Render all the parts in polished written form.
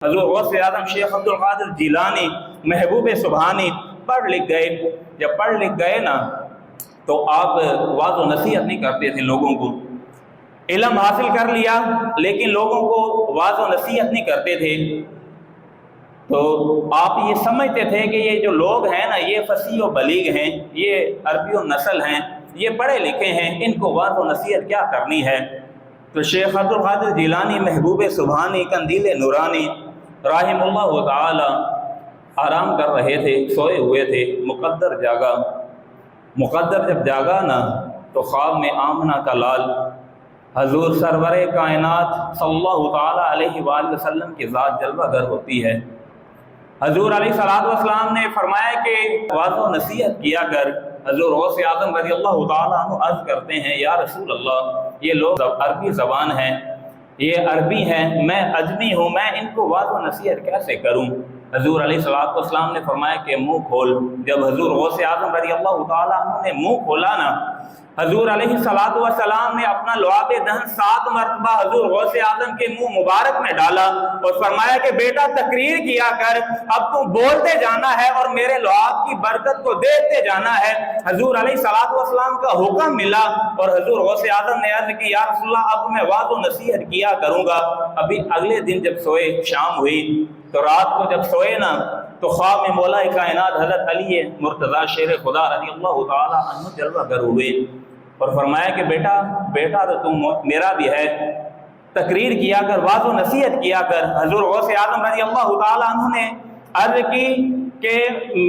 حضور غوث اعظم شیخ عبد القادر جیلانی محبوب سبحانی پڑھ لکھ گئے۔ جب پڑھ لکھ گئے نا تو آپ واضح و نصیحت نہیں کرتے تھے لوگوں کو، علم حاصل کر لیا لیکن لوگوں کو واضح و نصیحت نہیں کرتے تھے۔ تو آپ یہ سمجھتے تھے کہ یہ جو لوگ ہیں نا یہ فصیح و بلیغ ہیں، یہ عربی و نسل ہیں، یہ پڑھے لکھے ہیں، ان کو واضح و نصیحت کیا کرنی ہے۔ تو شیخ عبد القادر جیلانی محبوب سبحانی قندیل نورانی رحم اللہ تعالی آرام کر رہے تھے، سوئے ہوئے تھے، مقدر جاگا۔ مقدر جب جاگا نا تو خواب میں آمنہ کا لال حضور سرور کائنات صلی اللہ تعالی علیہ وآلہ وسلم کی ذات جلوہ گر ہوتی ہے۔ حضور علیہ السلام نے فرمایا کہ واضح و نصیحت کیا کر۔ حضور غوث اعظم رضی اللہ تعالیٰ عنہ عرض کرتے ہیں یا رسول اللہ یہ لوگ عربی زبان ہیں، یہ عربی ہیں، میں عجمی ہوں، میں ان کو واضح و نصیحت کیسے کروں؟ حضور علیہ السلام نے فرمایا کہ منہ کھول۔ جب حضور غوث اعظم رضی اللہ تعالیٰ عنہ نے منہ کھولا نا، حضور علیہ السلام نے اپنا لعاب دہن 7 مرتبہ حضور غوث اعظم کے منہ مبارک میں ڈالا اور فرمایا کہ بیٹا تقریر کیا کر، اب تو بولتے جانا ہے اور میرے لعاب کی برکت کو دیکھتے جانا ہے۔ حضور علیہ السلام کا حکم ملا اور حضور غوث اعظم نے عرض کی یا رسول اللہ اب میں واضح و نصیحت کیا کروں گا۔ ابھی اگلے دن جب سوئے، شام ہوئی تو رات کو جب سوئے نا تو خواب میں مولا کائنات حضرت علی مرتضیٰ شیر خدا رضی اللہ تعالی عنہ جلوہ گر ہوئے اور فرمایا کہ بیٹا تو تم میرا بھی ہے، تقریر کیا کر، واضح و نصیحت کیا کر۔ حضور غوث اعظم رضی اللہ تعالی عنہ نے عرض کی کہ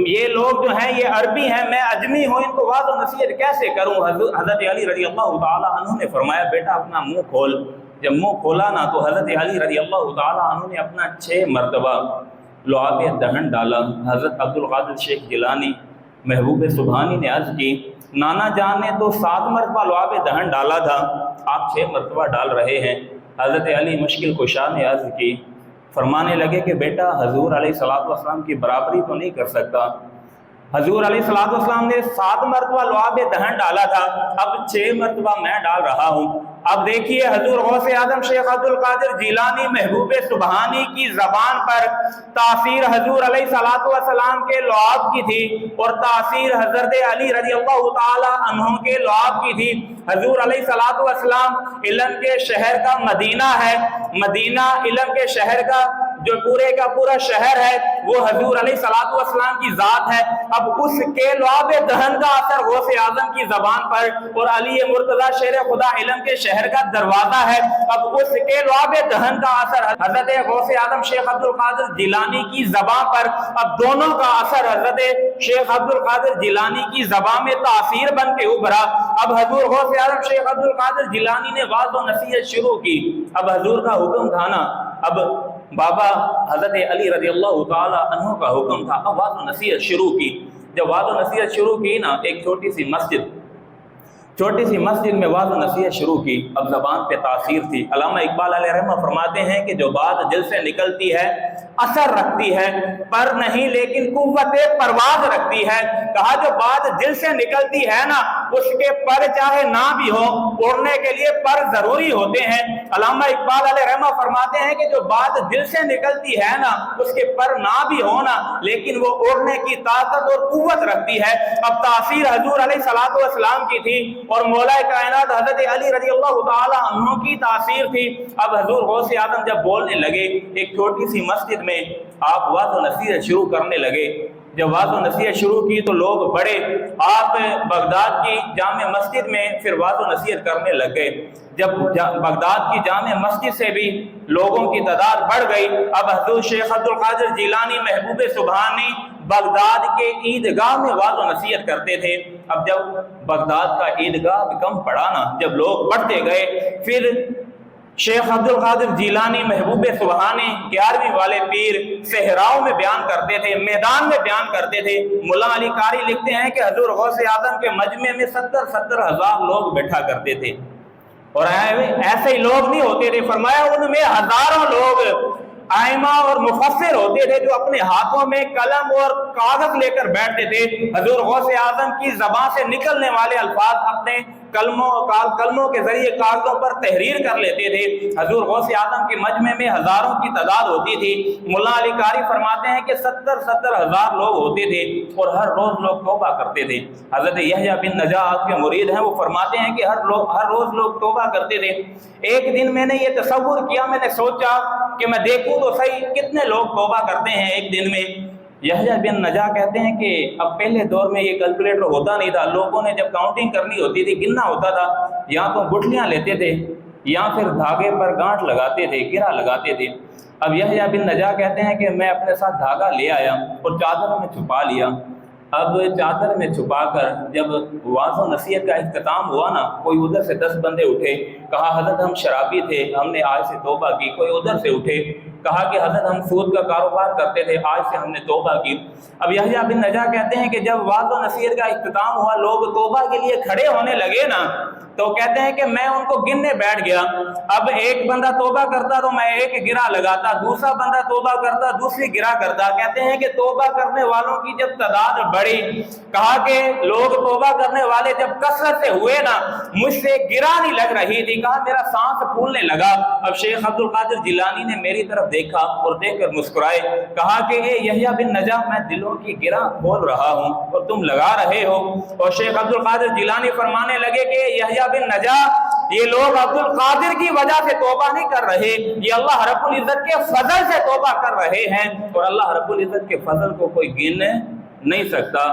یہ لوگ جو ہیں یہ عربی ہیں، میں عجمی ہوں، ان کو واضح و نصیحت کیسے کروں؟ حضرت علی رضی اللہ تعالی عنہ نے فرمایا بیٹا اپنا منہ کھول۔ جب منہ کھولا نا تو حضرت علی رضی اللہ تعالی عنہ نے اپنا 6 مرتبہ لعاب دہن ڈالا۔ حضرت عبد القادر شیخ جیلانی محبوب سبحانی نے عرض کی نانا جان نے تو 7 مرتبہ لعاب دہن ڈالا تھا، آپ 6 مرتبہ ڈال رہے ہیں۔ حضرت علی مشکل کشا نے عرض کی، فرمانے لگے کہ بیٹا حضور علیہ السلام کی برابری تو نہیں کر سکتا۔ حضور علیہ السلام نے 7 مرتبہ لعاب دہن ڈالا تھا، اب 6 مرتبہ میں ڈال رہا ہوں۔ اب دیکھیے حضور غوث اعظم شیخ عبد القادر جیلانی محبوب سبحانی کی زبان پر تاثیر حضور علیہ السلام کے لعاب کی تھی اور تاثیر حضرت علی رضی اللہ تعالی عنہ کے لعاب کی تھی۔ حضور علیہ السلام علم کے شہر کا مدینہ ہے، مدینہ علم کے شہر کا جو پورے کا پورا شہر ہے وہ حضور علیہ السلام کی ذات ہے۔ اب اس کے لعاب دہن کا اثر غوث اعظم کی زبان پر اور علی مرتضیٰ شیر خدا علم کے شہر کا دروازہ ہے، اب اس کے لعاب دہن کا اثر حضرت غوث اعظم شیخ عبد القادر جیلانی کی زبان پر، اب دونوں کا اثر حضرت شیخ عبد القادر جیلانی کی زبان میں تاثیر بن کے ابھرا۔ اب حضور غوث اعظم شیخ عبد القادر جیلانی نے واضح و نصیحت شروع کی۔ اب حضور کا حکم تھا نا، اب بابا حضرت علی رضی اللہ تعالی عنہ کا حکم تھا، اب واضح و نصیحت شروع کی۔ جب واضح و نصیحت شروع کی نا، ایک چھوٹی سی مسجد میں واضح و نصیحت شروع کی۔ اب زبان پہ تاثیر تھی۔ علامہ اقبال علیہ رحمہ فرماتے ہیں کہ جو بات دل سے نکلتی ہے اثر رکھتی ہے، پر نہیں لیکن قوت پرواز رکھتی ہے۔ کہا جو بات دل سے نکلتی ہے نا اس کے پر چاہے نہ بھی ہو، اڑنے کے لیے پر ضروری ہوتے ہیں۔ علامہ اقبال علیہ رحمہ فرماتے ہیں کہ جو بات دل سے نکلتی ہے نا اس کے پر نہ بھی ہونا لیکن وہ اڑنے کی طاقت اور قوت رکھتی ہے۔ اب تاثیر حضور علیہ السلام کی تھی اور مولا کائنات حضرت علی رضی اللہ تعالی عنہ کی تاثیر تھی۔ اب حضور غوث اعظم جب بولنے لگے ایک چھوٹی سی مسجد میں، آپ واضح و نصیحت شروع کرنے لگے۔ جب واضح و نصیحت شروع کی تو لوگ بڑے، آپ بغداد کی جامع مسجد میں پھر واضح و نصیحت کرنے لگ گئے۔ جب بغداد کی جامع مسجد سے بھی لوگوں کی تعداد بڑھ گئی، اب حضور شیخ عبد القادر جیلانی محبوب سبحانی بغداد کے عیدگاہ میں واضح و نصیحت کرتے تھے۔ اب جب بغداد کا عیدگاہ کم پڑا نا، جب لوگ بڑھتے گئے، پھر شیخ عبد القادر جیلانی محبوب سبحانی 11ویں والے پیر صحراؤں میں بیان کرتے تھے، میدان میں بیان کرتے تھے۔ ملا علی قاری لکھتے ہیں کہ حضور غوث اعظم کے مجمع میں 70 ہزار لوگ بیٹھا کرتے تھے اور ایسے ہی لوگ نہیں ہوتے تھے، فرمایا ان میں ہزاروں لوگ آئمہ اور مفسر ہوتے تھے جو اپنے ہاتھوں میں قلم اور کاغذ لے کر بیٹھتے تھے۔ حضور غوث اعظم کی زبان سے نکلنے والے الفاظ اپنے کلموں کے ذریعے کاغذوں پر تحریر کر لیتے تھے۔ حضور غوث اعظم کے مجمع میں ہزاروں کی تعداد ہوتی تھی۔ ملا علی قاری فرماتے ہیں کہ 70 ہزار لوگ ہوتے تھے اور ہر روز لوگ توبہ کرتے تھے۔ حضرت یحییٰ بن نجاح آپ کے مرید ہیں، وہ فرماتے ہیں کہ ہر روز لوگ توبہ کرتے تھے۔ ایک دن میں نے یہ تصور کیا، میں نے سوچا کہ میں دیکھوں تو صحیح کتنے لوگ توبہ کرتے ہیں ایک دن میں۔ یحییٰ بن نجاح کہتے ہیں کہ اب پہلے دور میں یہ کیلکولیٹر ہوتا نہیں تھا، لوگوں نے جب کاؤنٹنگ کرنی ہوتی تھی، گننا ہوتا تھا، یا تو گٹھلیاں لیتے تھے یا پھر دھاگے پر گانٹھ لگاتے تھے، گرہ لگاتے تھے۔ اب یحییٰ بن نجاح کہتے ہیں کہ میں اپنے ساتھ دھاگا لے آیا اور چادر میں چھپا لیا۔ اب چادر میں چھپا کر جب وعظ و نصیحت کا اختتام ہوا نا، کوئی ادھر سے 10 بندے اٹھے، کہا حضرت ہم شرابی تھے، ہم نے آج سے توبہ کی۔ کوئی ادھر سے اٹھے، کہا کہ حضرت ہم سود کا کاروبار کرتے تھے، آج سے ہم نے توبہ کی۔ اب یحییٰ بن نجاح کہتے ہیں کہ جب وعظ و نصیحت کا اختتام ہوا، لوگ توبہ کے لیے کھڑے ہونے لگے نا، تو کہتے ہیں کہ میں ان کو گننے بیٹھ گیا۔ اب ایک بندہ توبہ کرتا تو میں ایک گرہ لگاتا، دوسرا بندہ توبہ کرتا دوسری گرہ کرتا۔ کہتے ہیں کہ توبہ کرنے والوں کی جب تعداد بڑھی، کہا کہ لوگ توبہ کرنے والے جب کثرت سے ہوئے نا، مجھ سے گرہ نہیں لگ رہی تھی، کہا میرا سانس پھولنے لگا۔ اب شیخ عبد القادر جیلانی نے میری طرف دیکھا اور دیکھ کر مسکرائے، کہا کہ اے یحییٰ بن نجاح، میں دلوں کی گرہ کھول رہا ہوں اور تم لگا رہے ہو۔ اور شیخ عبد القادر جیلانی فرمانے لگے کہ یحییٰ بن نجاح، یہ لوگ عبد القادر کی وجہ سے توبہ نہیں کر رہے، یہ اللہ رب العزت کے فضل سے توبہ کر رہے ہیں، اور اللہ رب العزت کے فضل کو کوئی گن نہیں سکتا۔